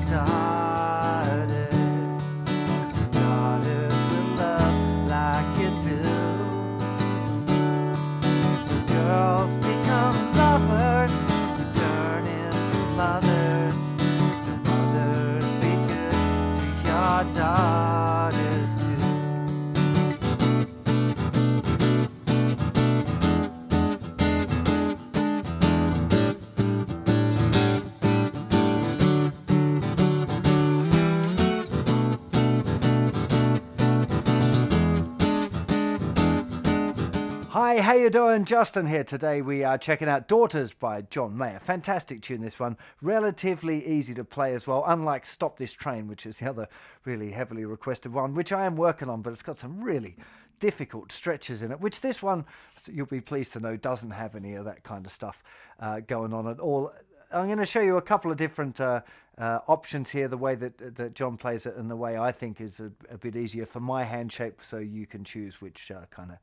daughters. Daughters will love like you do. The girls become lovers, who turn into mothers. So mothers, be good to your daughters too. Hi, how you doing? Justin here. Today we are checking out Daughters by John Mayer. Fantastic tune, this one. Relatively easy to play as well, unlike Stop This Train, which is the other really heavily requested one, which I am working on, but it's got some really difficult stretches in it, which this one, you'll be pleased to know, doesn't have any of that kind of stuff going on at all. I'm going to show you a couple of different options here, the way that John plays it and the way I think is a bit easier for my hand shape, so you can choose which kind of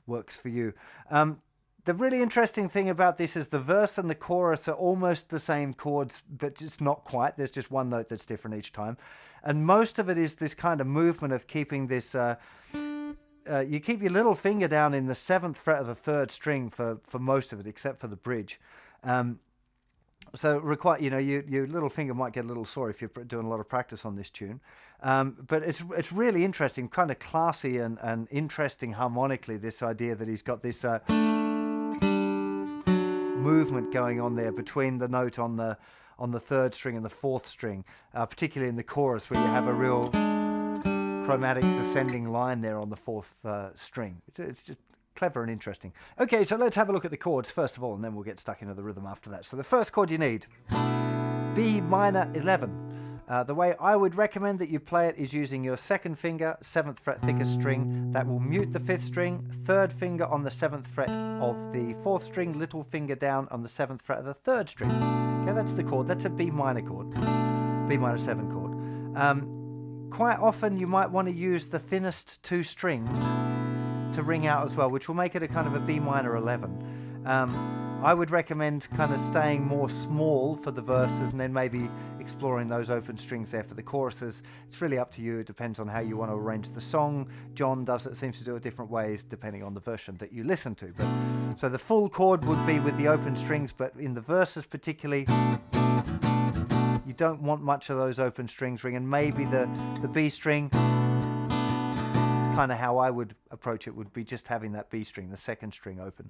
works for you. The really interesting thing about this is the verse and the chorus are almost the same chords, but it's not quite. There's just one note that's different each time. And most of it is this kind of movement of keeping this... you keep your little finger down in the 7th fret of the 3rd string for most of it, except for the bridge. So your little finger might get a little sore if you're doing a lot of practice on this tune. But it's really interesting, kind of classy and interesting harmonically, this idea that he's got this movement going on there between the note on the 3rd string and the 4th string, particularly in the chorus where you have a real chromatic descending line there on the 4th string. It's just clever and interesting. Okay, so let's have a look at the chords first of all, and then we'll get stuck into the rhythm after that. So the first chord you need, B minor 11. The way I would recommend that you play it is using your 2nd finger, 7th fret thickest string. That will mute the 5th string, 3rd finger on the 7th fret of the 4th string, little finger down on the 7th fret of the 3rd string. Okay, that's the chord. That's a B minor chord, B minor 7 chord. Quite often you might want to use the thinnest 2 strings to ring out as well, which will make it a kind of a B minor 11. I would recommend kind of staying more small for the verses and then maybe exploring those open strings there for the choruses. It's really up to you. It depends on how you want to arrange the song. John seems to do it different ways depending on the version that you listen to. But so the full chord would be with the open strings, but in the verses particularly, you don't want much of those open strings ringing. Maybe the B string, kind of how I would approach it, would be just having that B string, the 2nd string, open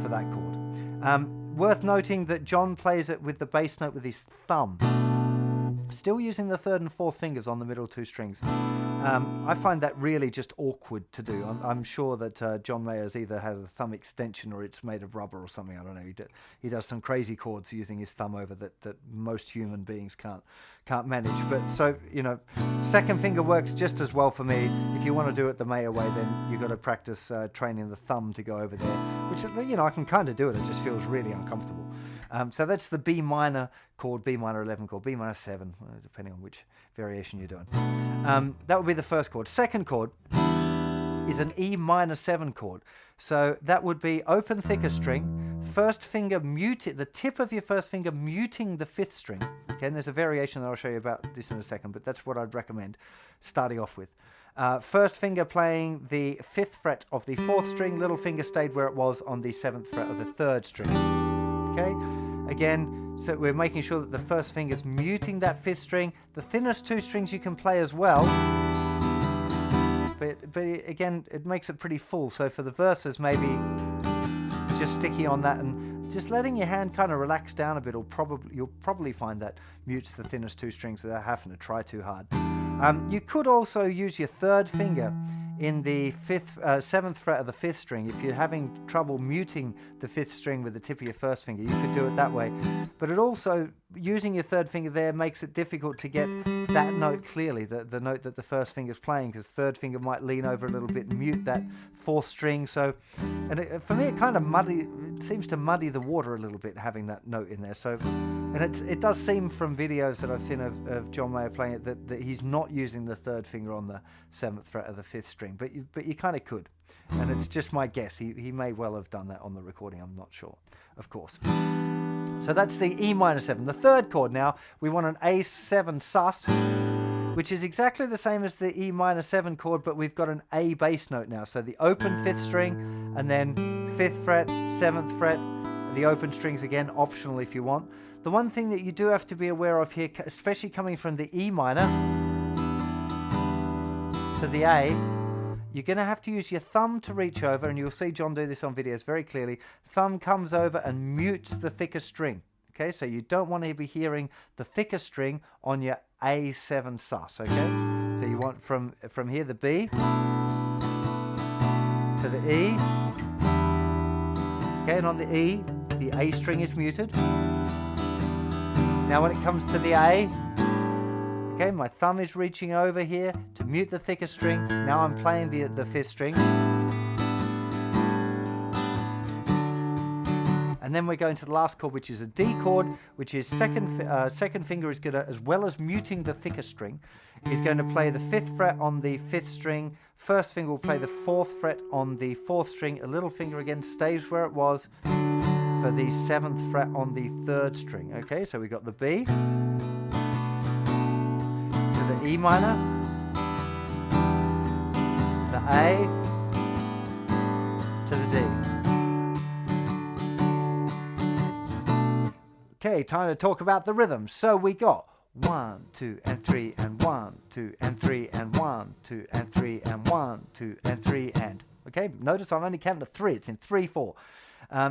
for that chord. Worth noting that John plays it with the bass note with his thumb, still using the 3rd and 4th fingers on the middle 2 strings. I find that really just awkward to do. I'm sure that John Mayer's either has a thumb extension or it's made of rubber or something. I don't know. He does some crazy chords using his thumb over that most human beings can't manage. But so, 2nd finger works just as well for me. If you want to do it the Mayer way, then you've got to practice training the thumb to go over there, which, I can kind of do it. It just feels really uncomfortable. So that's the B minor chord, B minor 11 chord, B minor 7, depending on which variation you're doing. That would be the first chord. Second chord is an E minor 7 chord. So that would be open thicker string, first finger muted, the tip of your first finger muting the 5th string. Okay, and there's a variation that I'll show you about this in a second, but that's what I'd recommend starting off with. First finger playing the 5th fret of the 4th string, little finger stayed where it was on the 7th fret of the 3rd string. Okay, again, so we're making sure that the first finger's muting that 5th string. The thinnest 2 strings you can play as well, but again, it makes it pretty full. So for the verses, maybe just sticky on that and just letting your hand kind of relax down a bit. You'll probably find that mutes the thinnest 2 strings without having to try too hard. You could also use your 3rd finger in the 7th fret of the 5th string. If you're having trouble muting the 5th string with the tip of your first finger, you could do it that way. But it also, using your 3rd finger there, makes it difficult to get that note clearly, the note that the first finger's playing, because 3rd finger might lean over a little bit and mute that 4th string. So, for me, it kind of seems to muddy the water a little bit having that note in there. So, and it does seem from videos that I've seen of John Mayer playing it that he's not using the 3rd finger on the 7th fret of the 5th string, but you kind of could, and it's just my guess. He may well have done that on the recording. I'm not sure, of course. So that's the E minor 7. The third chord now, we want an A7 sus, which is exactly the same as the E minor 7 chord, but we've got an A bass note now. So the open 5th string, and then 5th fret, 7th fret, the open strings again, optional if you want. The one thing that you do have to be aware of here, especially coming from the E minor to the A, you're going to have to use your thumb to reach over, and you'll see John do this on videos very clearly. Thumb comes over and mutes the thicker string. Okay, so you don't want to be hearing the thicker string on your A7 sus, okay? So you want from here the B to the E. Okay, and on the E, the A string is muted. Now when it comes to the A, okay, my thumb is reaching over here to mute the thicker string. Now I'm playing the 5th string. And then we're going to the last chord, which is a D chord, which is second finger is going to, as well as muting the thicker string, is going to play the 5th fret on the 5th string. First finger will play the 4th fret on the 4th string. A little finger again stays where it was for the 7th fret on the 3rd string. Okay, so we got the B to the E minor, the A to the D. Okay, time to talk about the rhythms. So we got 1, 2, and 3, and 1, 2, and 3, and 1, 2, and 3, and 1, 2, and 3, and. Okay, notice I'm only counting to 3. It's in 3, 4.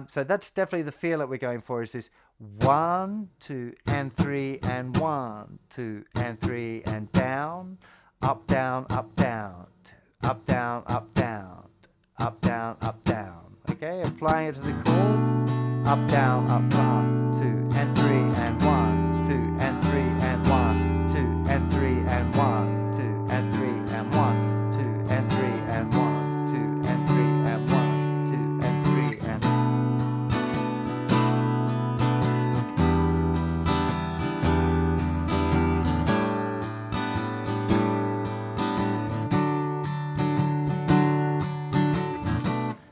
So that's definitely the feel that we're going for, is this 1, 2, and 3, and 1, 2, and 3, and down, up, down, up, down, up, down, up, down, up, down, up, down. Okay, applying it to the chords, up, down, up, 1, 2, and 3, and 1, 2, and 3, and 1, 2, and 3, and 1, 2, and 3, and 1, 2, and 3, and 1, 2, and 3, and 1, 2, and 3, and.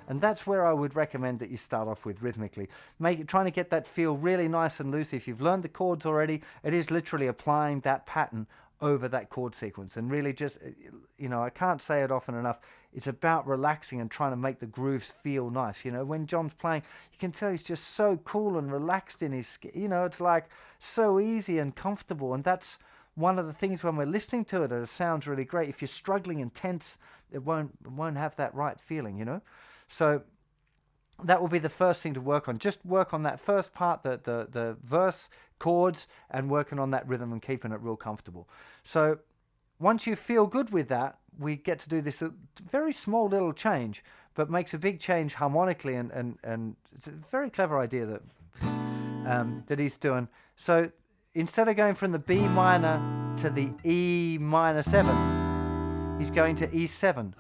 And that's where I would recommend that you start off with rhythmically. Trying to get that feel really nice and loose. If you've learned the chords already, it is literally applying that pattern over that chord sequence. And really just, you know, I can't say it often enough, it's about relaxing and trying to make the grooves feel nice. You know, when John's playing, you can tell he's just so cool and relaxed in his, you know, it's like so easy and comfortable. And that's one of the things when we're listening to it, it sounds really great. If you're struggling and tense, it won't have that right feeling, you know. So that will be the first thing to work on. Just work on that first part, the verse, chords, and working on that rhythm and keeping it real comfortable. So once you feel good with that, we get to do this very small little change, but makes a big change harmonically, and it's a very clever idea that that he's doing. So instead of going from the B minor to the E minor 7, he's going to E7.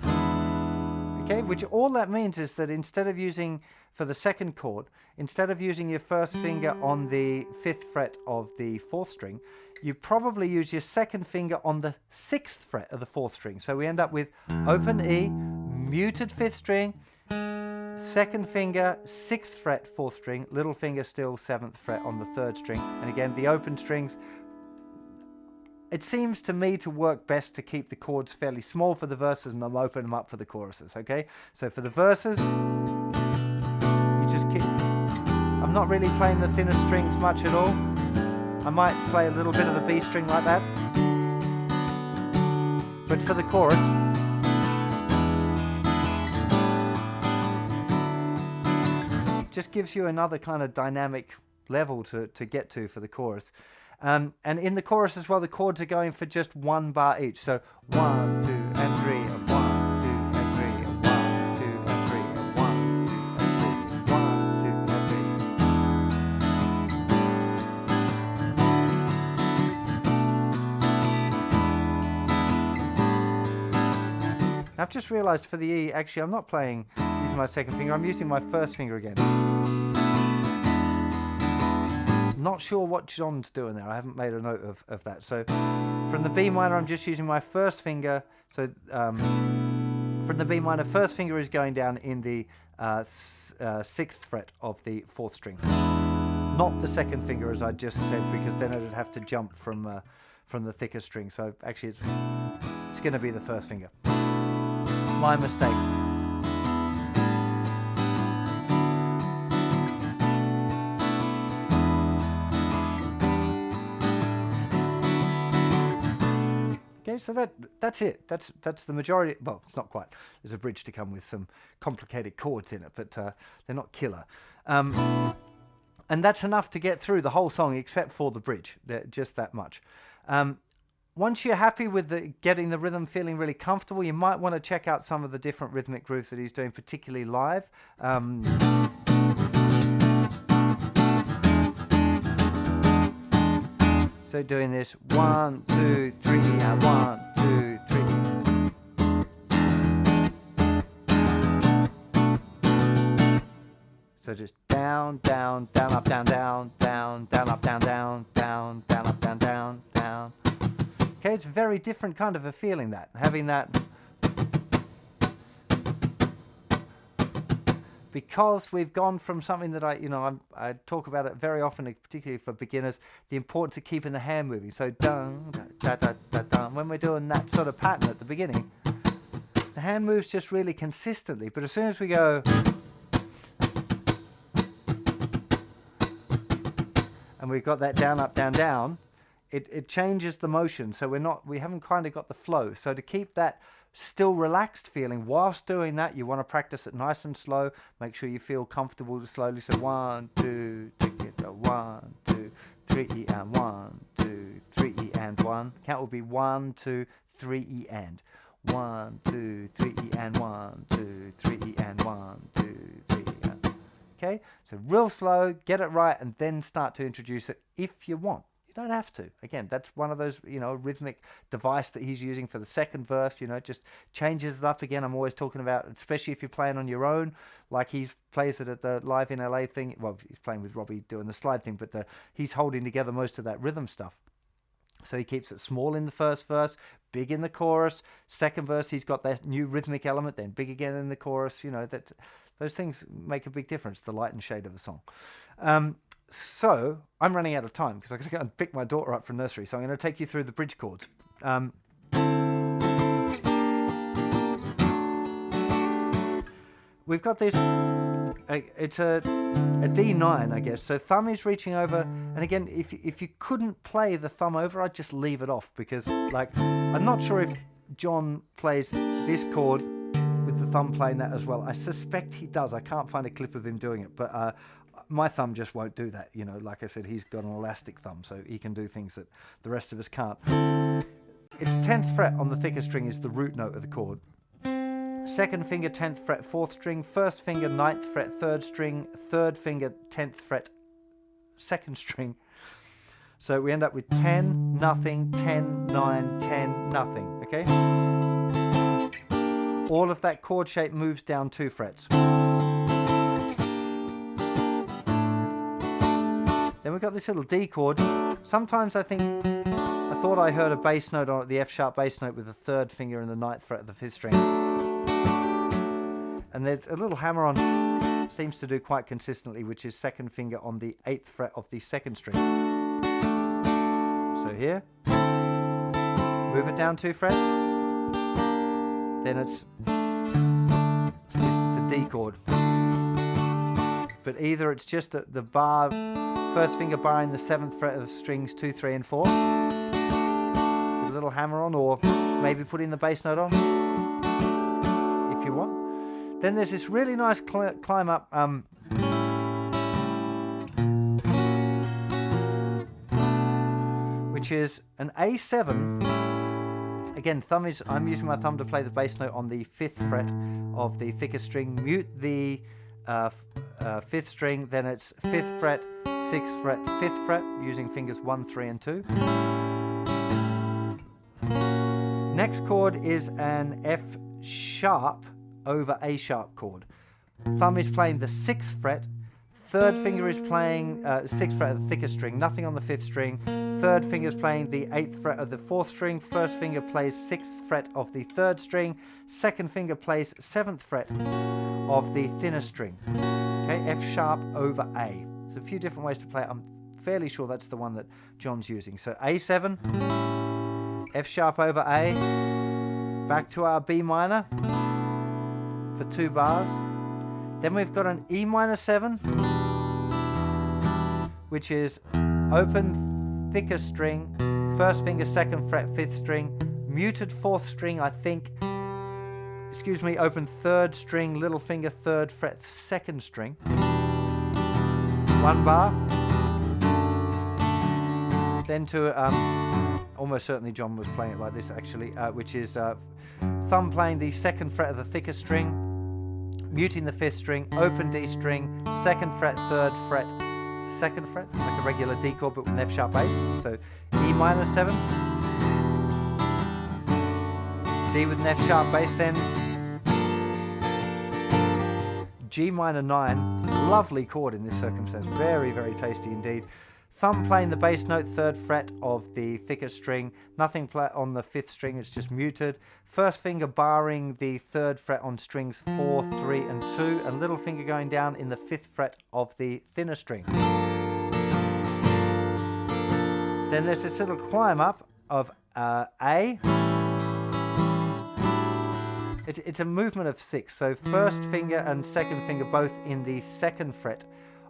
Okay, which all that means is that instead of using, for the second chord, instead of using your first finger on the 5th fret of the 4th string, you probably use your second finger on the 6th fret of the 4th string. So we end up with open E, muted 5th string, second finger, 6th fret, 4th string, little finger still 7th fret on the 3rd string. And again, the open strings, it seems to me to work best to keep the chords fairly small for the verses, and I'm opening them up for the choruses, okay? So for the verses, you just keep, I'm not really playing the thinner strings much at all. I might play a little bit of the B string like that. But for the chorus, just gives you another kind of dynamic level to get to for the chorus. And in the chorus as well, the chords are going for just 1 bar each. So 1, 2, and 3, and 1, 2, and 3, and 1, 2, and 3, and 1, 2, and 3, and 1, 2, and 3. I've just realized for the E, actually, I'm not playing using my second finger. I'm using my first finger again. Not sure what John's doing there. I haven't made a note of that. So from the B minor, I'm just using my first finger. So from the B minor, first finger is going down in the 6th fret of the 4th string. not the second finger as I just said, because then it'd have to jump from the thicker string. So actually it's going to be the first finger. My mistake. Okay, so that's it. That's the majority. Well, it's not quite. There's a bridge to come with some complicated chords in it, but they're not killer. And that's enough to get through the whole song, except for the bridge. Just that much. Once you're happy with getting the rhythm feeling really comfortable, you might want to check out some of the different rhythmic grooves that he's doing, particularly live. So doing this 1, 2, 3, and 1, 2, 3. So just down, down, down, up, down, down, down, down, up, down, down, down, down, up, down, down, down. Okay, it's a very different kind of a feeling, that having that, because we've gone from something that I talk about it very often, particularly for beginners, the importance of keeping the hand moving. So dun, da, da, da, da. When we're doing that sort of pattern at the beginning, the hand moves just really consistently. But as soon as we go, and we've got that down, up, down, down, it changes the motion. So we haven't kind of got the flow. So to keep that still relaxed feeling whilst doing that, you want to practice it nice and slow. Make sure you feel comfortable to slowly say 1, 2, together, 1, 2, 3, and 1, 2, 3, and 1. Count will be 1, 2, 3, and 1, 2, 3, and 1, 2, 3, and 1, 2, 3, and. Okay, so real slow, get it right, and then start to introduce it if you want. You don't have to. Again, that's one of those, rhythmic device that he's using for the second verse, just changes it up again. I'm always talking about, especially if you're playing on your own, like he plays it at the Live in LA thing. Well, he's playing with Robbie doing the slide thing, but he's holding together most of that rhythm stuff. So he keeps it small in the first verse, big in the chorus. Second verse, he's got that new rhythmic element, then big again in the chorus. That those things make a big difference, the light and shade of the song. So I'm running out of time because I've got to go and pick my daughter up from nursery. So I'm going to take you through the bridge chords. We've got this, it's a D9, I guess. So thumb is reaching over. And again, if you couldn't play the thumb over, I'd just leave it off, because I'm not sure if John plays this chord with the thumb playing that as well. I suspect he does. I can't find a clip of him doing it, but my thumb just won't do that. Like I said, he's got an elastic thumb, so he can do things that the rest of us can't. It's 10th fret on the thicker string is the root note of the chord. Second finger, 10th fret, 4th string. First finger, 9th fret, 3rd string. Third finger, 10th fret, 2nd string. So we end up with 10, nothing, 10, 9, 10, nothing, okay? All of that chord shape moves down 2 frets. Then we've got this little D chord. Sometimes I thought I heard a bass note on it, the F sharp bass note with the 3rd finger and the 9th fret of the 5th string. And there's a little hammer on, seems to do quite consistently, which is 2nd finger on the 8th fret of the 2nd string. So here, move it down 2 frets. Then it's a D chord. But either it's just the bar, 1st finger barring the 7th fret of strings 2, 3, and 4. With a little hammer on, or maybe putting the bass note on, if you want. Then there's this really nice climb up, which is an A7. Again, I'm using my thumb to play the bass note on the 5th fret of the thicker string. Mute the 5th string, then it's 5th fret, 6th fret, 5th fret, using fingers 1, 3, and 2. Next chord is an F sharp over A sharp chord. Thumb is playing the 6th fret, 3rd finger is playing 6th fret of the thicker string, nothing on the 5th string. 3rd finger is playing the 8th fret of the 4th string. 1st finger plays 6th fret of the 3rd string. 2nd finger plays 7th fret of the thinner string. Okay, F sharp over A. There's a few different ways to play it. I'm fairly sure that's the one that John's using. So A7, F sharp over A, back to our B minor for 2 bars. Then we've got an E minor 7, which is open, thicker string, 1st finger, 2nd fret, 5th string, muted 4th string, I think. Excuse me, open 3rd string, little finger, 3rd fret, 2nd string. 1 bar. Then to, almost certainly John was playing it like this actually, which is thumb playing the 2nd fret of the thicker string, muting the 5th string, open D string, 2nd fret, 3rd fret, 2nd fret, like a regular D chord but with an F sharp bass. So E minor 7, D with an F sharp bass, then G minor 9, lovely chord in this circumstance, very, very tasty indeed. Thumb playing the bass note, 3rd fret of the thicker string, nothing on the 5th string, it's just muted. 1st finger barring the 3rd fret on strings 4, 3 and 2, and little finger going down in the 5th fret of the thinner string. Then there's this little climb up of A. It's a movement of 6, so 1st finger and 2nd finger both in the 2nd fret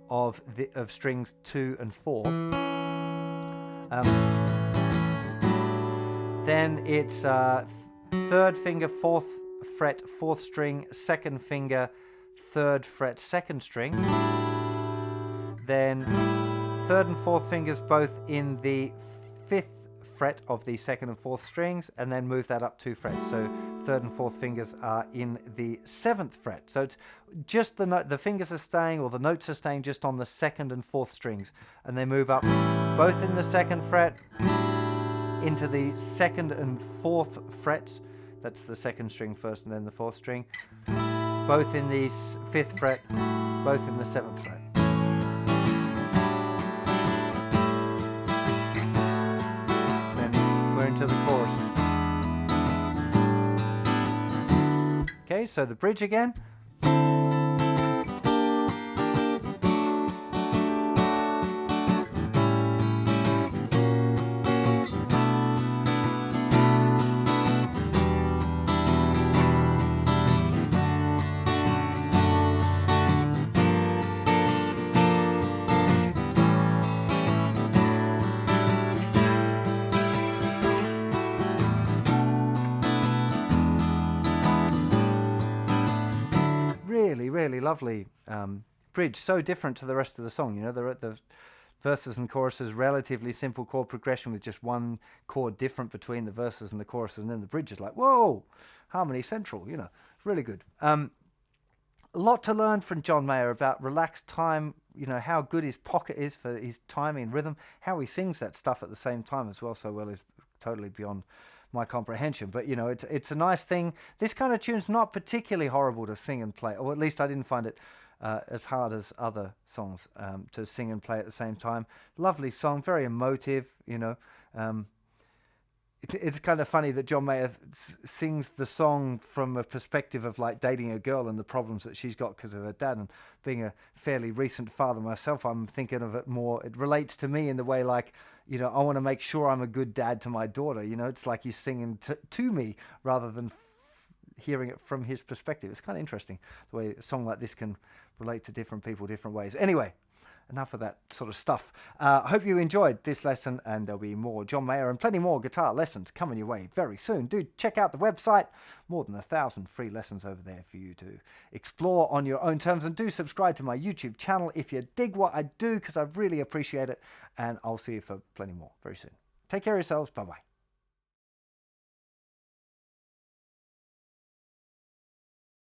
of strings 2 and 4. Then it's 3rd finger, 4th fret, 4th string, 2nd finger, 3rd fret, 2nd string. Then 3rd and 4th fingers both in the 5th fret of the 2nd and 4th strings, and then move that up 2 frets. So 3rd and 4th fingers are in the 7th fret. So it's just the fingers are staying, or the notes are staying just on the 2nd and 4th strings, and they move up both in the 2nd fret into the 2nd and 4th frets. That's the 2nd string first and then the 4th string. Both in the 5th fret, both in the 7th fret. Into the chorus. Okay, so the bridge again. Really lovely bridge, so different to the rest of the song. You know, the verses and choruses, relatively simple chord progression with just one chord different between the verses and the choruses, and then the bridge is like, whoa, harmony central, you know, really good. A lot to learn from John Mayer about relaxed time, you know, how good his pocket is for his timing and rhythm, how he sings that stuff at the same time as well, so well is totally beyond my comprehension. But you know, it's a nice thing. This kind of tune's not particularly horrible to sing and play, or at least I didn't find it as hard as other songs to sing and play at the same time. Lovely song, very emotive, you know. It's kind of funny that John Mayer sings the song from a perspective of like dating a girl and the problems that she's got because of her dad. And being a fairly recent father myself, I'm thinking of it more, it relates to me in the way like, you know, I want to make sure I'm a good dad to my daughter. You know, it's like he's singing to me rather than hearing it from his perspective. It's kind of interesting the way a song like this can relate to different people different ways. Anyway, enough of that sort of stuff. I hope you enjoyed this lesson, and there'll be more John Mayer and plenty more guitar lessons coming your way very soon. Do check out the website. More than 1,000 free lessons over there for you to explore on your own terms, and do subscribe to my YouTube channel if you dig what I do, because I really appreciate it, and I'll see you for plenty more very soon. Take care of yourselves. Bye-bye.